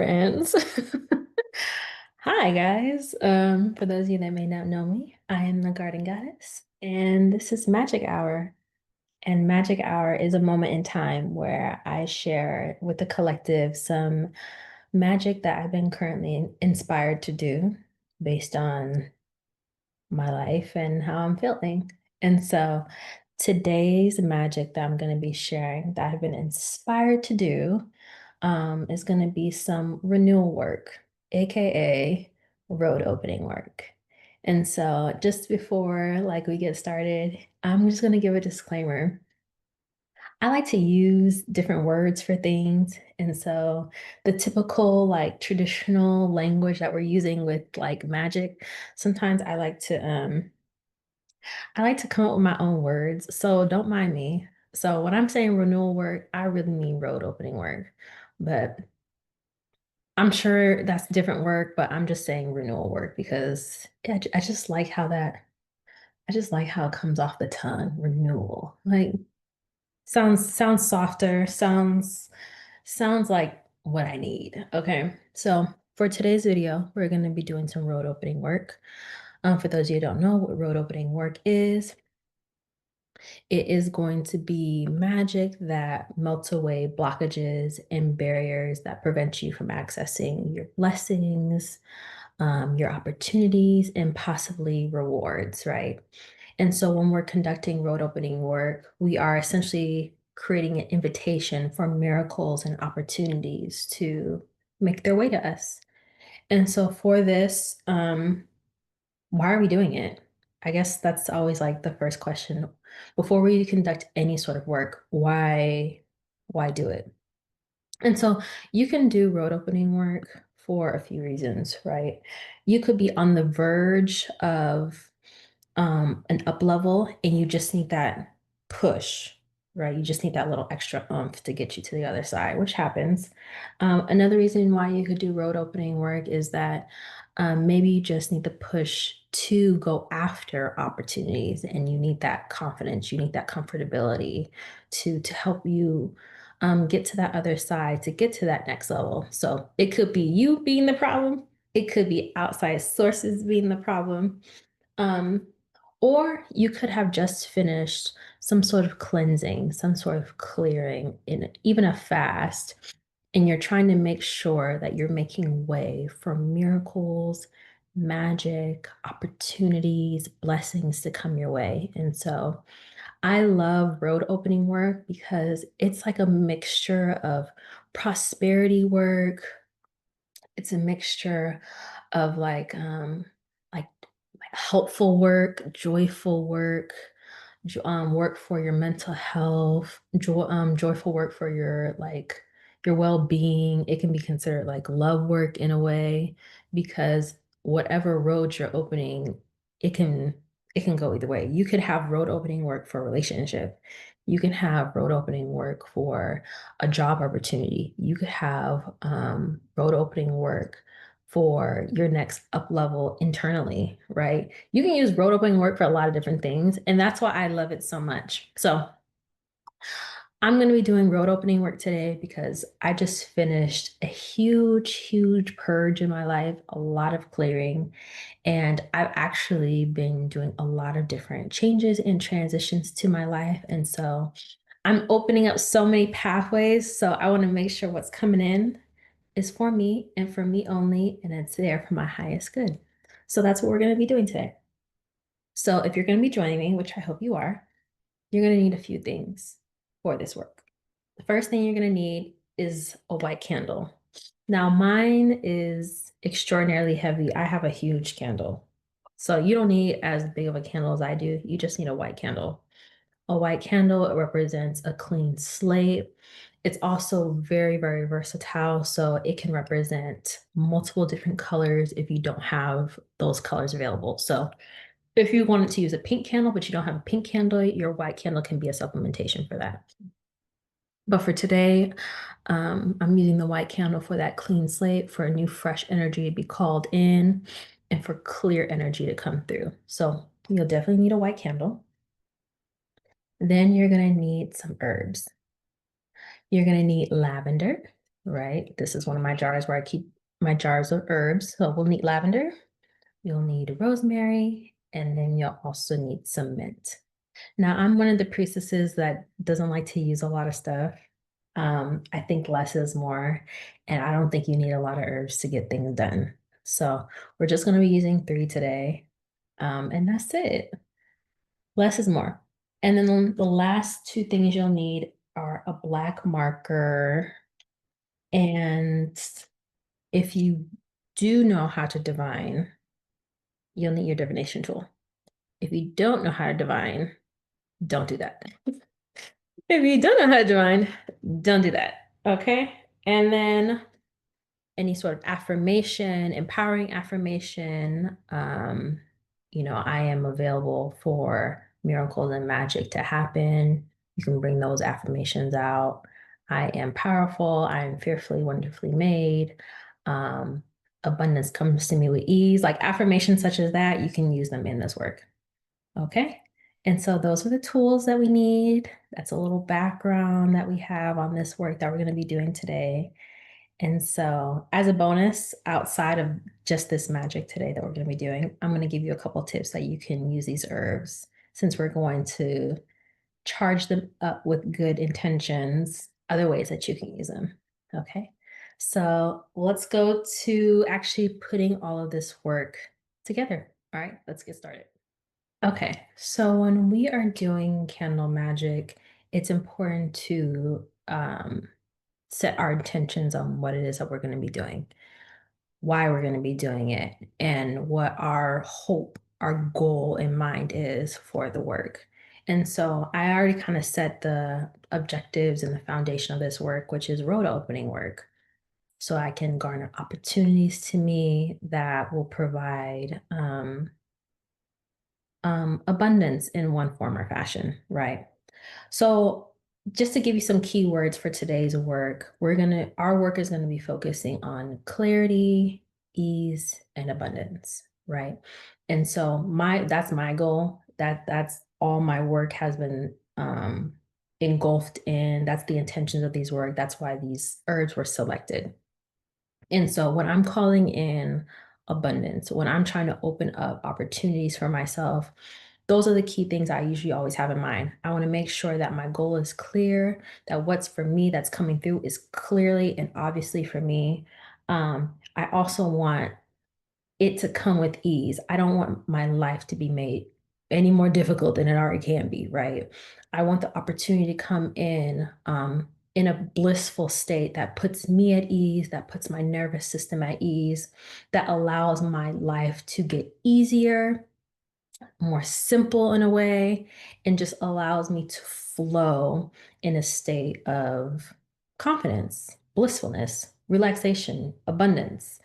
friends. Hi guys. For those of you that may not know me, I am the Garden Goddess, and this is Magic Hour. And Magic Hour is a moment in time where I share with the collective some magic that I've been currently inspired to do based on my life and how I'm feeling. And so today's magic that I'm going to be sharing that I've been inspired to do is going to be some renewal work, aka road opening work. And so just before we get started, I'm just going to give a disclaimer. I like to use different words for things. And so the typical traditional language that we're using with magic, sometimes I like to come up with my own words. So don't mind me. So when I'm saying renewal work, I really mean road opening work. But I'm sure that's different work, but I'm just saying renewal work because I just like I just like how it comes off the tongue, renewal. Like sounds softer, sounds like what I need. Okay. So for today's video, we're going to be doing some road opening work. For those of you who don't know what road opening work is, it is going to be magic that melts away blockages and barriers that prevent you from accessing your blessings, your opportunities, and possibly rewards, right? And so when we're conducting road opening work, we are essentially creating an invitation for miracles and opportunities to make their way to us. And so for this, why are we doing it? I guess that's always like the first question. Before we conduct any sort of work, why do it? And so you can do road opening work for a few reasons, right? You could be on the verge of an up level and you just need that push, right? You just need that little extra oomph to get you to the other side, which happens. Another reason why you could do road opening work is that maybe you just need the push to go after opportunities and you need that confidence, you need that comfortability to help you get to that other side, to get to that next level. So it could be you being the problem, it could be outside sources being the problem. Um, or you could have just finished some sort of cleansing, some sort of clearing in even a fast, and you're trying to make sure that you're making way for miracles, magic, opportunities, blessings to come your way. And so I love road opening work because it's like a mixture of prosperity work, it's a mixture of like helpful work, joyful work, work for your mental health, joyful work for your your well-being. It can be considered like love work in a way because whatever road you're opening, it can it can go either way. You could have road opening work for a relationship. You can have road opening work for a job opportunity. You could have road opening work for your next up level internally, right? You can use road opening work for a lot of different things, and that's why I love it so much. So I'm going to be doing road opening work today because I just finished a huge purge in my life, a lot of clearing, and I've actually been doing a lot of different changes and transitions to my life. And so I'm opening up so many pathways. So I want to make sure what's coming in is for me and for me only, and it's there for my highest good. So that's what we're going to be doing today. So if you're going to be joining me, which I hope you are, you're going to need a few things for this work. The first thing you're going to need is a white candle. Now, mine is extraordinarily heavy. I have a huge candle. So you don't need as big of a candle as I do. You just need a white candle. A white candle, it represents a clean slate. It's also very versatile. So it can represent multiple different colors if you don't have those colors available. So if you wanted to use a pink candle, but you don't have a pink candle, your white candle can be a supplementation for that. But for today, I'm using the white candle for that clean slate, for a new fresh energy to be called in, and for clear energy to come through. So you'll definitely need a white candle. Then you're going to need some herbs. You're going to need lavender. right? This is one of my jars where I keep my jars of herbs. So we'll need lavender, you'll need rosemary, and then you'll also need some mint. Now, I'm one of the priestesses that doesn't like to use a lot of stuff. I think less is more, and I don't think you need a lot of herbs to get things done. So we're just going to be using 3 today, and that's it. Less is more. And then the last 2 things you'll need are a black marker, and if you do know how to divine, you'll need your divination tool. If you don't know how to divine, don't do that. If you don't know how to divine, don't do that. Okay. And then any sort of affirmation, empowering affirmation, I am available for miracles and magic to happen. You can bring those affirmations out. I am powerful. I am fearfully, wonderfully made. Um, Abundance comes to me with ease. Like affirmations such as that, you can use them in this work. Okay. And so those are the tools that we need. That's a little background that we have on this work that we're going to be doing today. And so as a bonus, outside of just this magic today that we're going to be doing, I'm going to give you a couple tips that you can use these herbs since we're going to charge them up with good intentions, other ways that you can use them. Okay. So let's go to actually putting all of this work together. All right, let's get started. Okay, so when we are doing candle magic, it's important to set our intentions on what it is that we're going to be doing, why we're going to be doing it, and what our hope, our goal in mind is for the work. And so I already kind of set the objectives and the foundation of this work, which is road opening work. So I can garner opportunities to me that will provide abundance in one form or fashion, right? So just to give you some keywords for today's work, our work is gonna be focusing on clarity, ease, and abundance, right? And so that's my goal. That's all my work has been engulfed in. That's the intentions of these work. That's why these herbs were selected. And so when I'm calling in abundance, when I'm trying to open up opportunities for myself, those are the key things I usually always have in mind. I want to make sure that my goal is clear, that what's for me that's coming through is clearly and obviously for me. I also want it to come with ease. I don't want my life to be made any more difficult than it already can be, right? I want the opportunity to come in a blissful state that puts me at ease, that puts my nervous system at ease, that allows my life to get easier, more simple in a way, and just allows me to flow in a state of confidence, blissfulness, relaxation, abundance.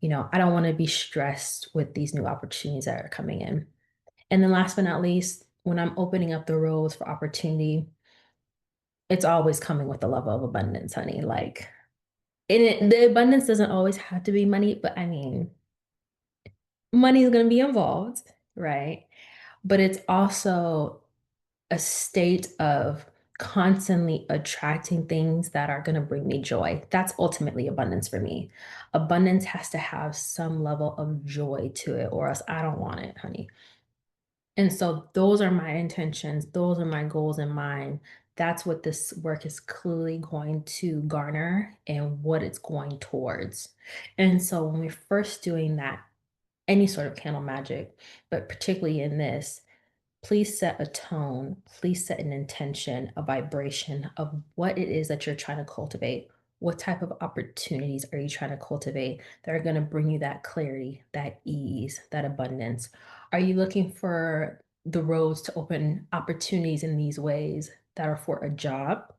I don't want to be stressed with these new opportunities that are coming in. And then last but not least, when I'm opening up the roads for opportunity, it's always coming with the level of abundance, honey. Like, the abundance doesn't always have to be money, but I mean, money is going to be involved, right? But it's also a state of constantly attracting things that are going to bring me joy. That's ultimately abundance for me. Abundance has to have some level of joy to it, or else I don't want it, honey. And so those are my intentions, those are my goals in mind. That's what this work is clearly going to garner and what it's going towards. And so when we're first doing that, any sort of candle magic, but particularly in this, please set a tone, please set an intention, a vibration of what it is that you're trying to cultivate. What type of opportunities are you trying to cultivate that are going to bring you that clarity, that ease, that abundance? Are you looking for the roads to open opportunities in these ways that are for a job?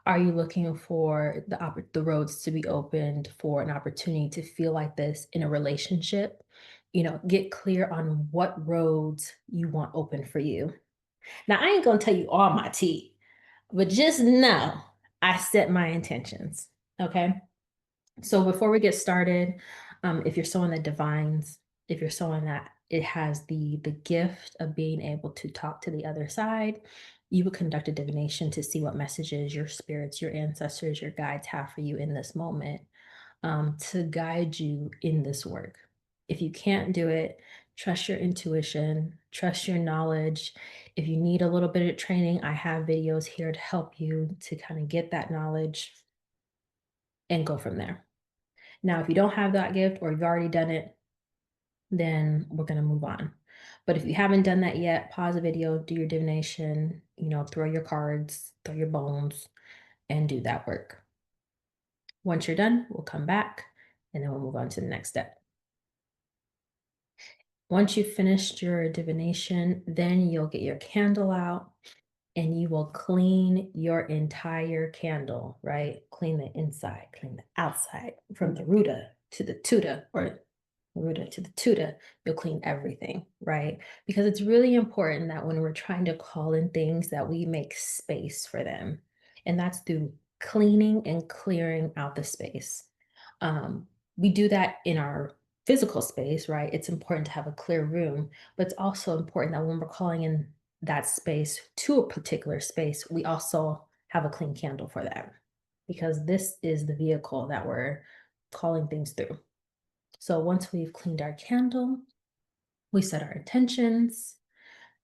Are you looking for the roads to be opened for an opportunity to feel like this in a relationship? Get clear on what roads you want open for you. Now, I ain't gonna tell you all my tea, but just know I set my intentions. Okay. So before we get started, if you're someone that divines, if you're someone that it has the gift of being able to talk to the other side. You would conduct a divination to see what messages your spirits, your ancestors, your guides have for you in this moment, to guide you in this work. If you can't do it, trust your intuition, trust your knowledge. If you need a little bit of training, I have videos here to help you to kind of get that knowledge and go from there. Now, if you don't have that gift or you've already done it, then we're going to move on. But if you haven't done that yet, pause the video, do your divination, throw your cards, throw your bones, and do that work. Once you're done, we'll come back and then we'll move on to the next step. Once you've finished your divination, then you'll get your candle out and you will clean your entire candle, right? Clean the inside, clean the outside, from the ruta to the tuta, or ruta to the tuta, you'll clean everything, right? Because it's really important that when we're trying to call in things that we make space for them. And that's through cleaning and clearing out the space. We do that in our physical space, right? It's important to have a clear room, but it's also important that when we're calling in that space to a particular space, we also have a clean candle for that, because this is the vehicle that we're calling things through. So once we've cleaned our candle, we set our intentions,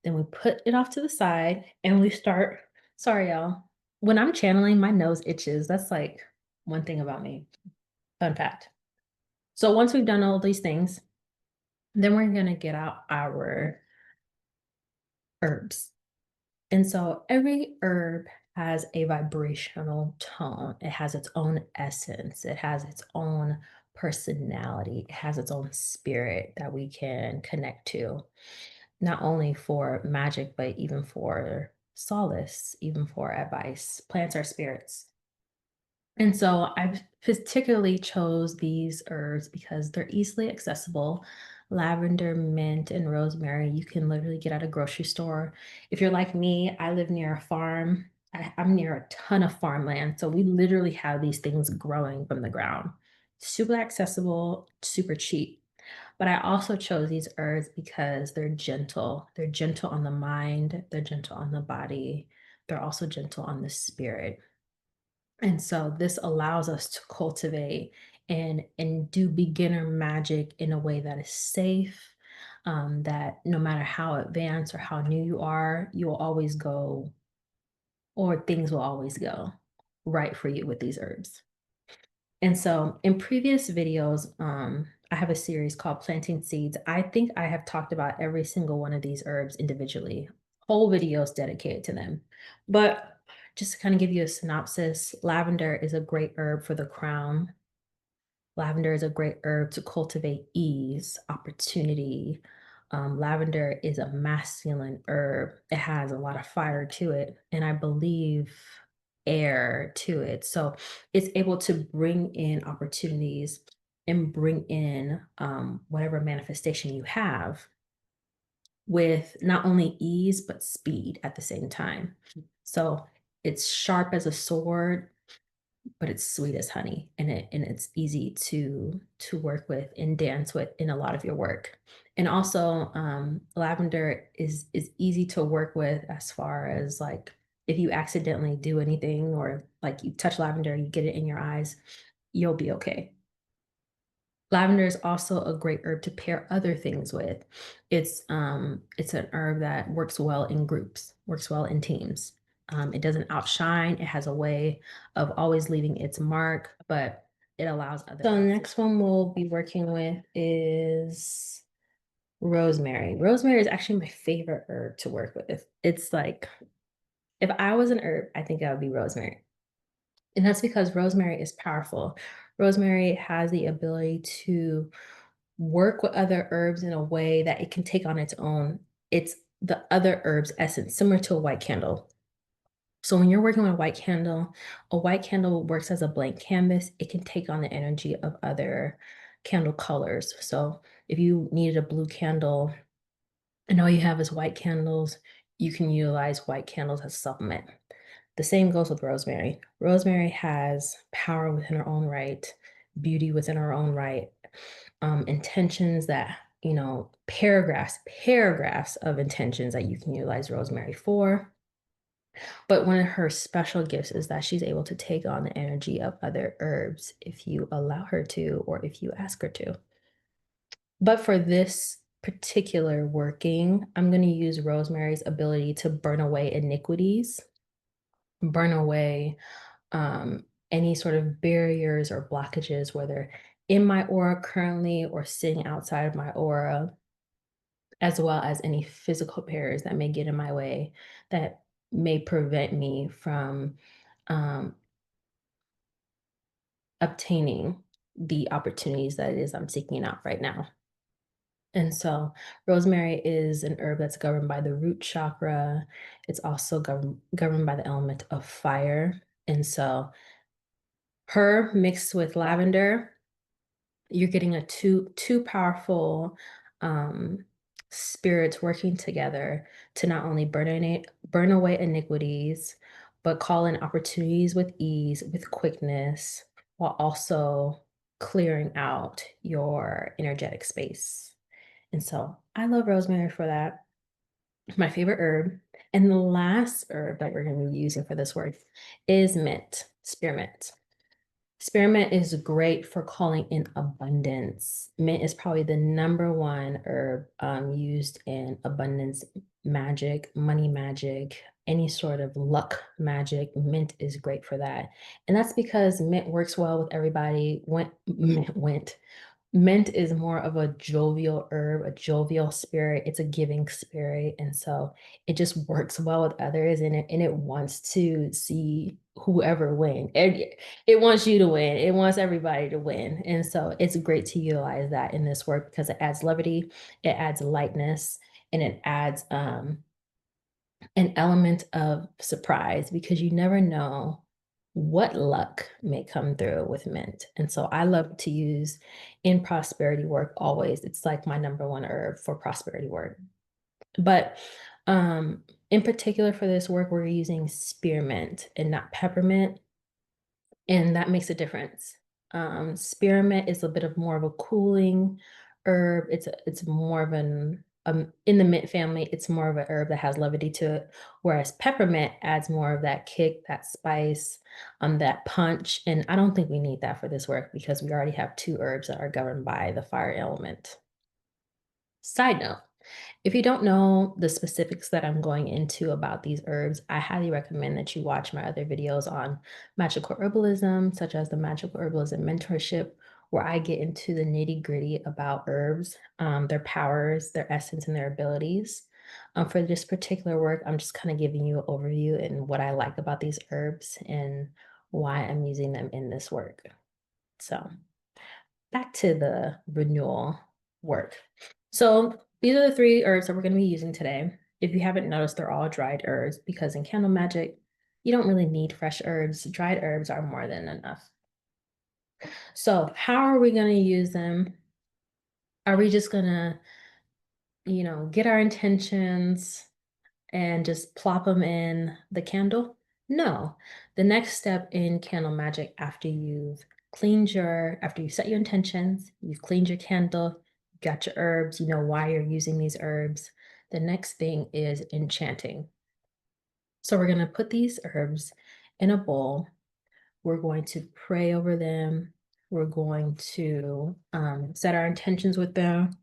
then we put it off to the side and we start. Sorry, y'all. When I'm channeling, my nose itches. That's like one thing about me. Fun fact. So once we've done all these things, then we're going to get out our herbs. And so every herb has a vibrational tone. It has its own essence. It has its own personality. It has its own spirit that we can connect to, not only for magic, but even for solace, even for advice. Plants are spirits. And so I particularly chose these herbs because they're easily accessible. Lavender, mint, and rosemary, you can literally get at a grocery store. If you're like me, I live near a farm. I'm near a ton of farmland. So we literally have these things growing from the ground. Super accessible, super cheap. But I also chose these herbs because they're gentle. They're gentle on the mind, they're gentle on the body, they're also gentle on the spirit. And so this allows us to cultivate and do beginner magic in a way that is safe, that no matter how advanced or how new you are, you will always go, or things will always go right for you with these herbs. And so in previous videos, I have a series called Planting Seeds. I think I have talked about every single one of these herbs individually, whole videos dedicated to them. But just to kind of give you a synopsis, lavender is a great herb for the crown. Lavender is a great herb to cultivate ease, opportunity. Lavender is a masculine herb. It has a lot of fire to it, and I believe air to it. So it's able to bring in opportunities and bring in whatever manifestation you have with not only ease, but speed at the same time. So it's sharp as a sword, but it's sweet as honey, and it's easy to work with and dance with in a lot of your work. And also, lavender is easy to work with as far as like if you accidentally do anything or like you touch lavender, you get it in your eyes, you'll be okay. Lavender is also a great herb to pair other things with. It's an herb that works well in groups, works well in teams. It doesn't outshine. It has a way of always leaving its mark, but it allows others. So the next one we'll be working with is rosemary. Rosemary is actually my favorite herb to work with. It's like, if I was an herb, I think I would be rosemary. And that's because rosemary is powerful. Rosemary has the ability to work with other herbs in a way that it can take on its own. It's the other herb's essence, similar to a white candle. So when you're working with a white candle works as a blank canvas. It can take on the energy of other candle colors. So if you needed a blue candle and all you have is white candles, you can utilize white candles as a supplement. The same goes with rosemary. Rosemary has power within her own right, beauty within her own right, intentions that paragraphs of intentions that you can utilize rosemary for. But one of her special gifts is that she's able to take on the energy of other herbs if you allow her to, or if you ask her to. But for this particular working, I'm going to use rosemary's ability to burn away iniquities, burn away any sort of barriers or blockages, whether in my aura currently or sitting outside of my aura, as well as any physical barriers that may get in my way that may prevent me from um, obtaining the opportunities that it is I'm seeking out right now. And so rosemary is an herb that's governed by the root chakra. It's also governed by the element of fire. And so her mixed with lavender, you're getting a two powerful spirits working together to not only burn away iniquities, but call in opportunities with ease, with quickness, while also clearing out your energetic space. And so I love rosemary for that. My favorite herb. And the last herb that we're going to be using for this work is mint, spearmint. Spearmint is great for calling in abundance. Mint is probably the number one herb used in abundance magic, money magic, any sort of luck magic. Mint is great for that. And that's because mint works well with everybody. Mint is more of a jovial herb, a jovial spirit. It's a giving spirit. And so it just works well with others, and it wants to see whoever win. It wants you to win. It wants everybody to win. And so it's great to utilize that in this work because it adds levity, it adds lightness, and it adds an element of surprise because you never know what luck may come through with mint. And so I love to use in prosperity work always. It's like my number one herb for prosperity work. But in particular for this work, we're using spearmint and not peppermint, and that makes a difference. Spearmint is a bit of more of a cooling herb. It's more of an in the mint family, it's more of a herb that has levity to it, whereas peppermint adds more of that kick, that spice, that punch. And I don't think we need that for this work because we already have two herbs that are governed by the fire element. Side note, if you don't know the specifics that I'm going into about these herbs, I highly recommend that you watch my other videos on magical herbalism, such as the Magical Herbalism Mentorship, where I get into the nitty-gritty about herbs, their powers, their essence, and their abilities. For this particular work, I'm just kind of giving you an overview and what I like about these herbs and why I'm using them in this work. So back to the renewal work. So these are the three herbs that we're going to be using today. If you haven't noticed, they're all dried herbs because in candle magic, you don't really need fresh herbs. Dried herbs are more than enough. So how are we going to use them? Are we just going to, get our intentions and just plop them in the candle? No. The next step in candle magic after you set your intentions, you've cleaned your candle, you got your herbs, you know why you're using these herbs. The next thing is enchanting. So we're going to put these herbs in a bowl. We're going to pray over them. We're going to set our intentions with them.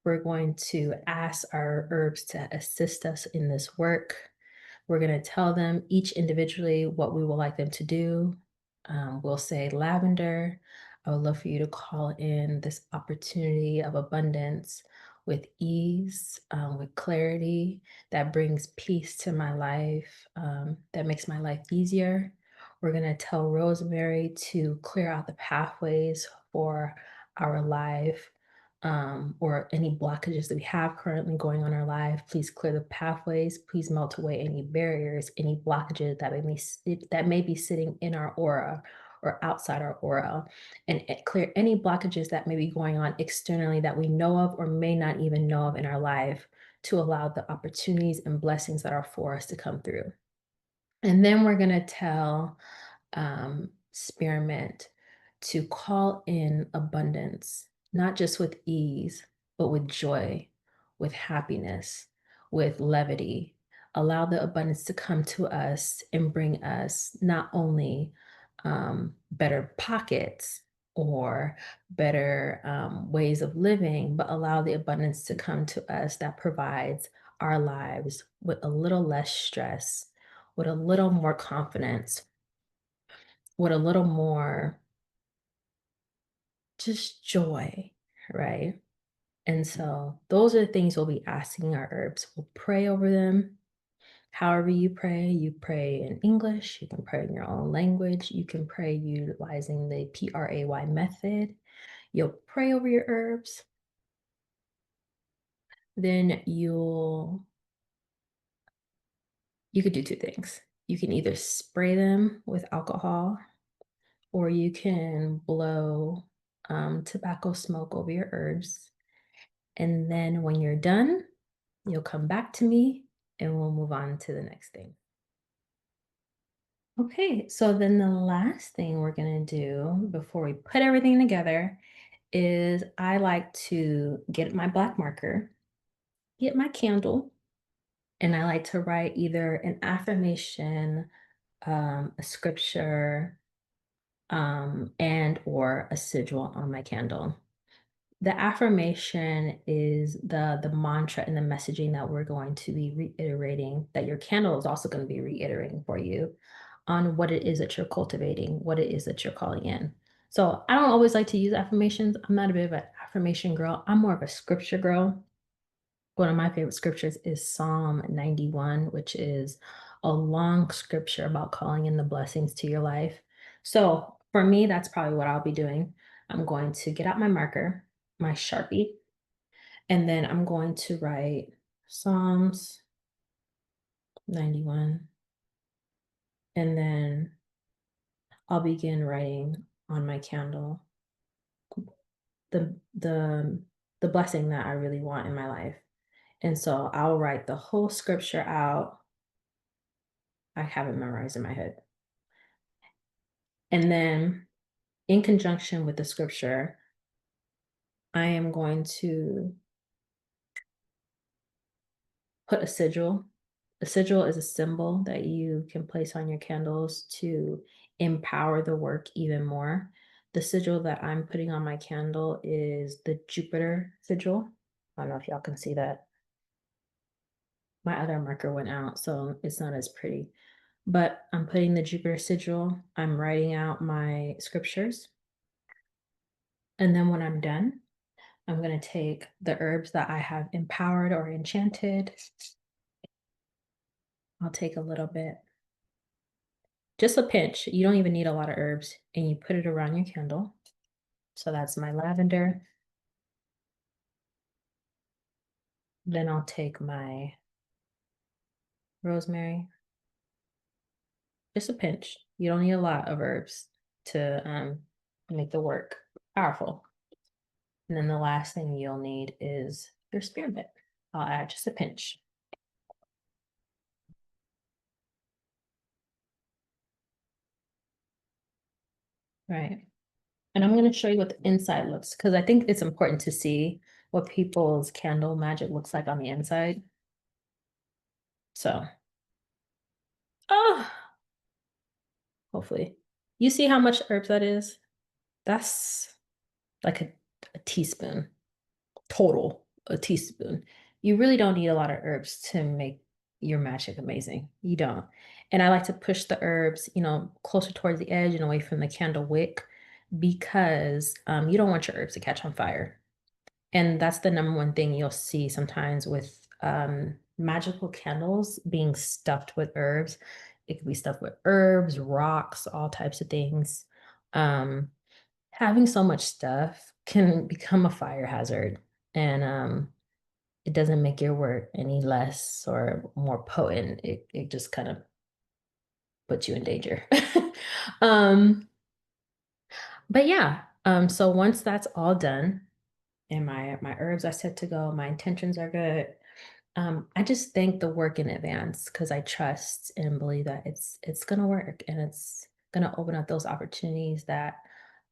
We're going to ask our herbs to assist us in this work. We're going to tell them each individually what we would like them to do. We'll say, lavender, I would love for you to call in this opportunity of abundance with ease, with clarity that brings peace to my life, that makes my life easier. We're going to tell rosemary to clear out the pathways for our life, or any blockages that we have currently going on in our life. Please clear the pathways. Please melt away any barriers, any blockages that may be sitting in our aura or outside our aura, and clear any blockages that may be going on externally that we know of or may not even know of in our life, to allow the opportunities and blessings that are for us to come through. And then we're going to tell spearmint to call in abundance, not just with ease, but with joy, with happiness, with levity. Allow the abundance to come to us and bring us not only better pockets or better ways of living, but allow the abundance to come to us that provides our lives with a little less stress, with a little more confidence, with a little more just joy, right? And so those are the things we'll be asking our herbs. We'll pray over them. However you pray in English, you can pray in your own language, you can pray utilizing the PRAY method. You'll pray over your herbs. Then you could do two things. You can either spray them with alcohol or you can blow tobacco smoke over your herbs. And then when you're done, you'll come back to me and we'll move on to the next thing. Okay, so then the last thing we're gonna do before we put everything together is I like to get my black marker, get my candle, and I like to write either an affirmation, a scripture, and or a sigil on my candle. The affirmation is the mantra and the messaging that we're going to be reiterating, that your candle is also going to be reiterating for you on what it is that you're cultivating, what it is that you're calling in. So I don't always like to use affirmations. I'm not a bit of an affirmation girl. I'm more of a scripture girl. One of my favorite scriptures is Psalm 91, which is a long scripture about calling in the blessings to your life. So for me, that's probably what I'll be doing. I'm going to get out my marker, my Sharpie, and then I'm going to write Psalms 91. And then I'll begin writing on my candle the the the blessing that I really want in my life. And so I'll write the whole scripture out. I have it memorized in my head. And then in conjunction with the scripture, I am going to put a sigil. A sigil is a symbol that you can place on your candles to empower the work even more. The sigil that I'm putting on my candle is the Jupiter sigil. I don't know if y'all can see that. My other marker went out, so it's not as pretty. But I'm putting the Jupiter sigil. I'm writing out my scriptures. And then when I'm done, I'm going to take the herbs that I have empowered or enchanted. I'll take a little bit, just a pinch. You don't even need a lot of herbs, and you put it around your candle. So that's my lavender. Then I'll take my rosemary, just a pinch. You don't need a lot of herbs to make the work powerful. And then the last thing you'll need is your spearmint. I'll add just a pinch. Right. And I'm going to show you what the inside looks, because I think it's important to see what people's candle magic looks like on the inside. So, oh, hopefully. You see how much herbs that is? That's like a teaspoon total, a teaspoon. You really don't need a lot of herbs to make your magic amazing. You don't. And I like to push the herbs, closer towards the edge and away from the candle wick because you don't want your herbs to catch on fire. And that's the number one thing you'll see sometimes with magical candles being stuffed with herbs. It could be stuffed with herbs, rocks, all types of things. Um, Having so much stuff can become a fire hazard, and it doesn't make your work any less or more potent. It just kind of puts you in danger. um, but yeah, so once that's all done and my herbs are set to go, my intentions are good. I just thank the work in advance because I trust and believe that it's gonna work and it's gonna open up those opportunities that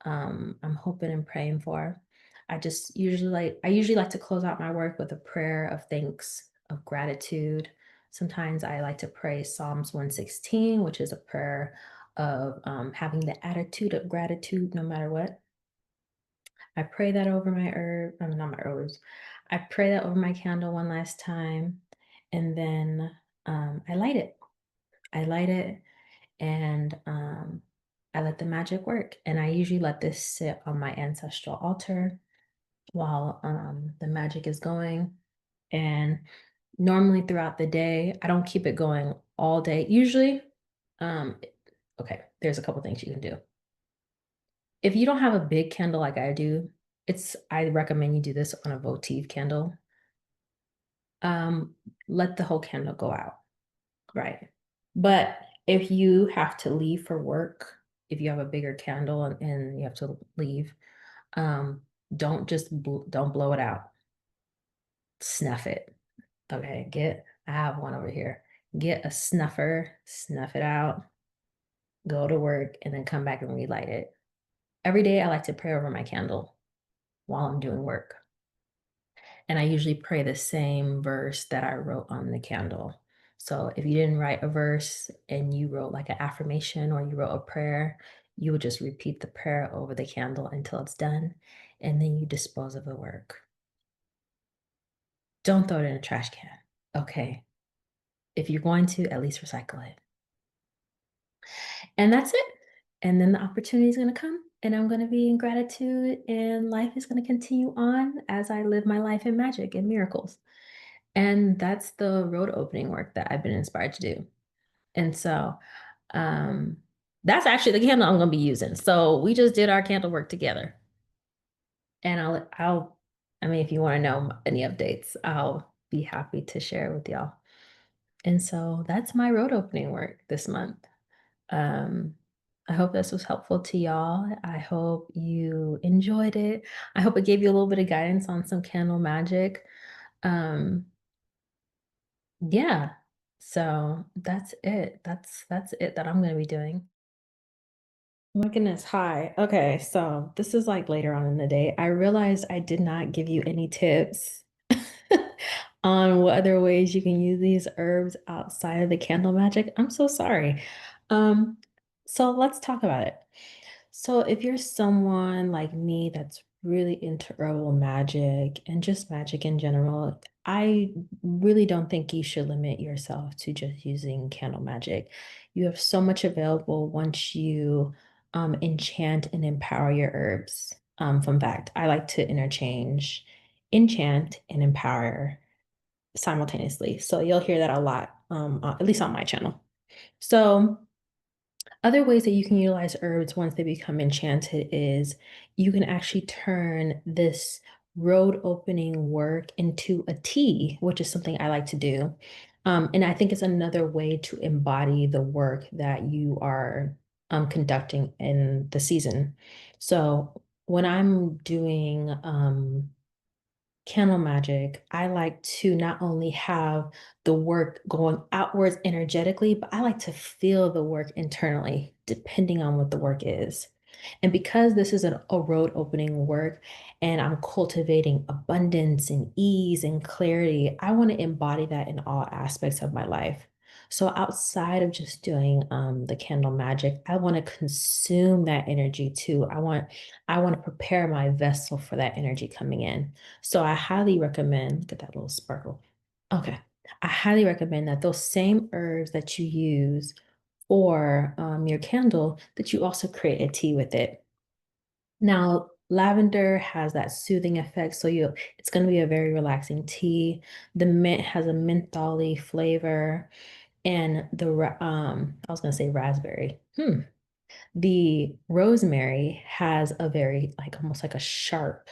I'm hoping and praying for. I usually like to close out my work with a prayer of thanks, of gratitude. Sometimes I like to pray Psalms 116, which is a prayer of having the attitude of gratitude no matter what. I pray that over my not my herbs. I pray that over my candle one last time, and then I light it. I light it, and I let the magic work. And I usually let this sit on my ancestral altar while the magic is going. And normally throughout the day, I don't keep it going all day. Usually, um, okay, there's a couple things you can do. If you don't have a big candle like I do, I recommend you do this on a votive candle. Um, let the whole candle go out, right? But if you have to leave for work, if you have a bigger candle and you have to leave, um, don't blow it out. Snuff it. Okay, I have one over here. Get a snuffer, snuff it out, go to work, and then come back and relight it. Every day I like to pray over my candle while I'm doing work. And I usually pray the same verse that I wrote on the candle. So if you didn't write a verse and you wrote like an affirmation or you wrote a prayer, you would just repeat the prayer over the candle until it's done, and then you dispose of the work. Don't throw it in a trash can. Okay. If you're going to, at least recycle it. And that's it. And then the opportunity is going to come, and I'm going to be in gratitude, and life is going to continue on as I live my life in magic and miracles. And that's the road opening work that I've been inspired to do. And so um, that's actually the candle I'm going to be using. So we just did our candle work together. And I mean, if you want to know any updates, I'll be happy to share with y'all. And so that's my road opening work this month. Um, I hope this was helpful to y'all. I hope you enjoyed it. I hope it gave you a little bit of guidance on some candle magic. Um, yeah. So that's it. That's it that I'm gonna be doing. Oh my goodness, hi. Okay, so this is like later on in the day. I realized I did not give you any tips on what other ways you can use these herbs outside of the candle magic. I'm so sorry. Um, so let's talk about it. So if you're someone like me that's really into herbal magic and just magic in general, I really don't think you should limit yourself to just using candle magic. You have so much available once you enchant and empower your herbs. Fun fact, I like to interchange enchant and empower simultaneously. So you'll hear that a lot, at least on my channel. So other ways that you can utilize herbs once they become enchanted is you can actually turn this road opening work into a tea, which is something I like to do. And I think it's another way to embody the work that you are conducting in the season. So when I'm doing candle magic, I like to not only have the work going outwards energetically, but I like to feel the work internally, depending on what the work is. And because this is a road opening work and I'm cultivating abundance and ease and clarity, I want to embody that in all aspects of my life. So outside of just doing the candle magic, I want to consume that energy too. I want to prepare my vessel for that energy coming in. So I highly recommend, get that little sparkle. Okay. I highly recommend that those same herbs that you use for your candle, that you also create a tea with it. Now, lavender has that soothing effect, so it's going to be a very relaxing tea. The mint has a mentholy flavor, and I was going to say raspberry. The rosemary has a very like almost like a sharp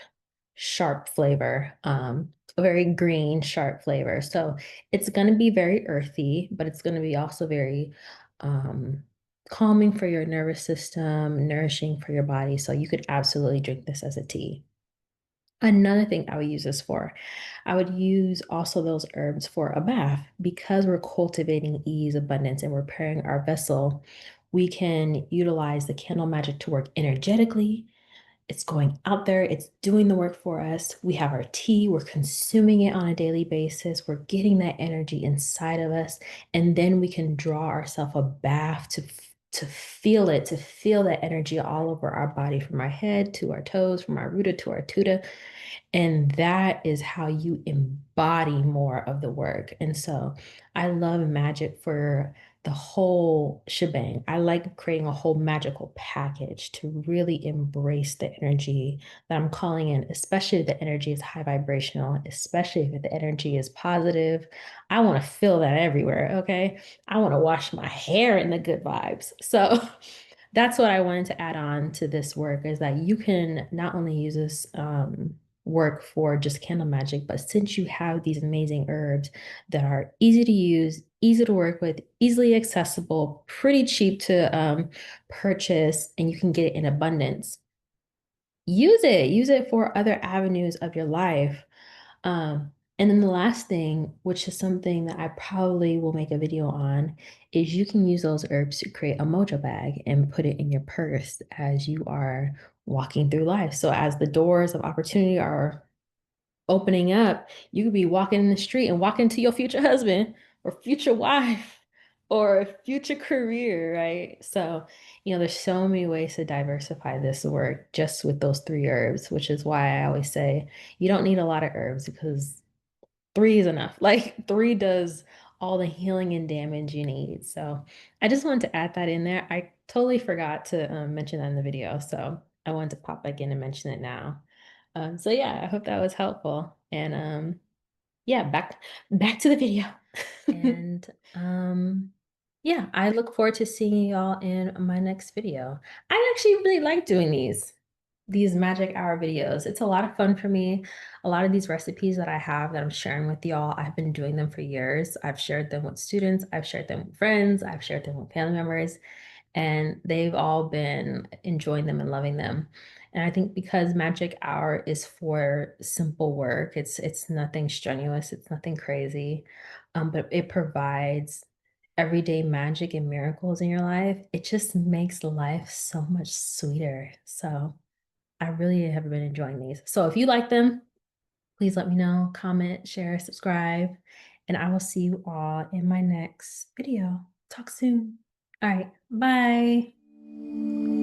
flavor, a very green, sharp flavor. So it's going to be very earthy, but it's going to be also very um, calming for your nervous system, nourishing for your body. So you could absolutely drink this as a tea. Another thing I would use this for, I would use also those herbs for a bath because we're cultivating ease, abundance, and we're preparing our vessel. We can utilize the candle magic to work energetically, It's going out there, it's doing the work for us. We have our tea, we're consuming it on a daily basis, we're getting that energy inside of us, and then we can draw ourselves a bath to feel it, to feel that energy all over our body, from our head to our toes, from our rooter to our tutor. And that is how you embody more of the work. And so I love magic for the whole shebang. I like creating a whole magical package to really embrace the energy that I'm calling in, especially if the energy is high vibrational, especially if the energy is positive. I want to feel that everywhere, okay? I want to wash my hair in the good vibes. So that's what I wanted to add on to this work, is that you can not only use this work for just candle magic, but since you have these amazing herbs that are easy to use, easy to work with, easily accessible, pretty cheap to purchase, and you can get it in abundance, use it. Use it for other avenues of your life. And then the last thing, which is something that I probably will make a video on, is you can use those herbs to create a mojo bag and put it in your purse as you are walking through life. So as the doors of opportunity are opening up, you could be walking in the street and walk into your future husband or future wife or future career, right? So, there's so many ways to diversify this work just with those three herbs, which is why I always say you don't need a lot of herbs, because three is enough. Like three does all the healing and damage you need. So I just wanted to add that in there. I totally forgot to mention that in the video. So I wanted to pop back in and mention it now. So yeah, I hope that was helpful. And yeah, back to the video. And yeah, I look forward to seeing y'all in my next video. I actually really like doing these magic hour videos. It's a lot of fun for me. A lot of these recipes that I have that I'm sharing with y'all, I've been doing them for years. I've shared them with students, I've shared them with friends, I've shared them with family members, and they've all been enjoying them and loving them. And I think because magic hour is for simple work, it's nothing strenuous, it's nothing crazy, but it provides everyday magic and miracles in your life. It just makes life so much sweeter. So I really have been enjoying these. So if you like them, please let me know, comment, share, subscribe, and I will see you all in my next video. Talk soon. All right, bye.